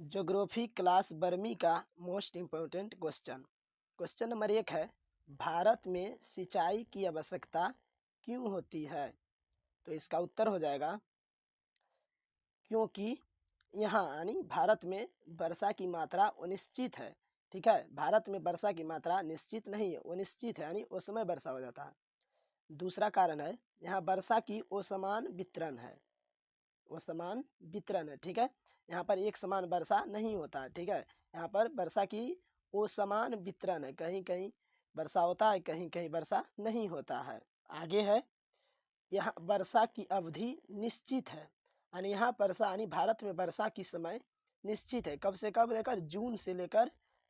Geography class 12वीं का most important question. Question number 1 है, भारत में सिंचाई की आवश्यकता क्यों होती है? तो इसका उत्तर हो जाएगा क्योंकि यहाँ यानी भारत में वर्षा की मात्रा अनिश्चित है। ठीक है, भारत में वर्षा की मात्रा निश्चित नहीं है, अनिश्चित है, यानी उस समय वर्षा हो जाता है। दूसरा कारण है, यहाँ वर्षा की असमान वितरण है, असमान वितरण है। ठीक है, यहाँ पर एक समान वर्षा नहीं होता है। ठीक है, यहाँ पर वर्षा की असमान वितरण है, कहीं कहीं वर्षा होता है, कहीं कहीं वर्षा नहीं होता है। आगे है, यहाँ वर्षा की अवधि निश्चित है, यानी यहाँ वर्षा यानी भारत में वर्षा की समय निश्चित है, कब से कब लेकर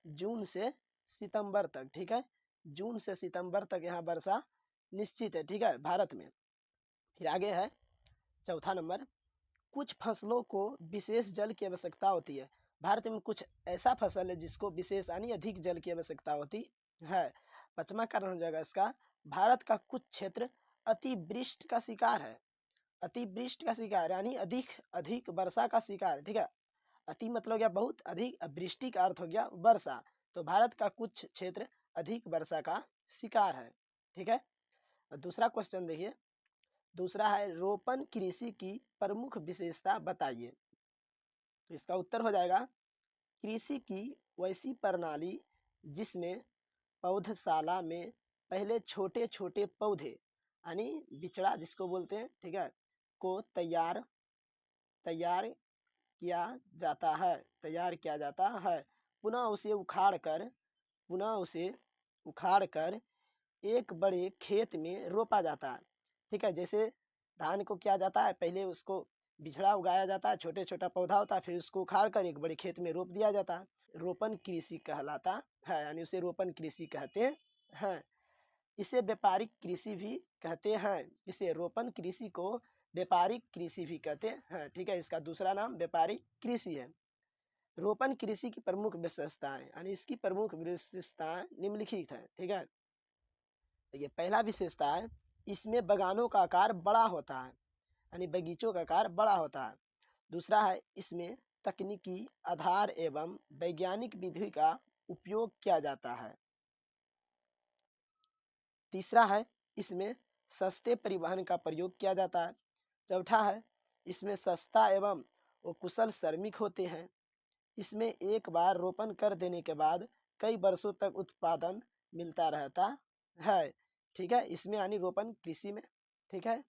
जून से सितंबर तक। ठीक है, जून से सितंबर तक यहाँ वर्षा निश्चित है। ठीक है, भारत में। फिर आगे है चौथा नंबर, कुछ फसलों को विशेष जल की आवश्यकता होती है। भारत में कुछ ऐसा फसल है जिसको विशेष यानी अधिक जल की आवश्यकता होती है। पांचवा कारण हो जाएगा इसका, भारत का कुछ क्षेत्र अतिवृष्टि का शिकार है। अतिवृष्टि का शिकार यानी अधिक अधिक वर्षा का शिकार। ठीक है, अति मतलब क्या बहुत, अधिक, वृष्टि का अर्थ हो गया वर्षा। तो भारत का कुछ क्षेत्र अधिक वर्षा का शिकार है। ठीक है, दूसरा क्वेश्चन देखिए, दूसरा है, रोपण कृषि की प्रमुख विशेषता बताइए। तो इसका उत्तर हो जाएगा, कृषि की वैसी प्रणाली जिसमें पौधशाला में पहले छोटे छोटे पौधे यानी बिचड़ा जिसको बोलते हैं, ठीक है, को तैयार किया जाता है, पुनः उसे उखाड़ कर एक बड़े खेत में रोपा जाता है। ठीक है, जैसे धान को किया जाता है, पहले उसको बिछड़ा उगाया जाता है, छोटे छोटा पौधा होता है, फिर उसको उखाड़ कर एक बड़े खेत में रोप दिया जाता है, रोपण कृषि कहलाता है, यानी उसे रोपण कृषि कहते हैं। इसे व्यापारिक कृषि भी कहते हैं, इसे रोपण कृषि को व्यापारिक कृषि भी कहते हैं। ठीक है, इसका दूसरा नाम व्यापारिक कृषि है। रोपण कृषि की प्रमुख विशेषताएं, यानी इसकी प्रमुख विशेषताएं निम्नलिखित है। ठीक है, ये पहला विशेषता है, इसमें बगानों का आकार बड़ा होता है, यानी बगीचों का आकार बड़ा होता है। दूसरा है, इसमें तकनीकी आधार एवं वैज्ञानिक विधि का उपयोग किया जाता है। तीसरा है, इसमें सस्ते परिवहन का प्रयोग किया जाता है। चौथा है, इसमें सस्ता एवं वो कुशल श्रमिक होते हैं। इसमें एक बार रोपण कर देने के बाद कई वर्षों तक उत्पादन मिलता रहता है। ठीक है, इसमें यानी रोपण कृषि में। ठीक है,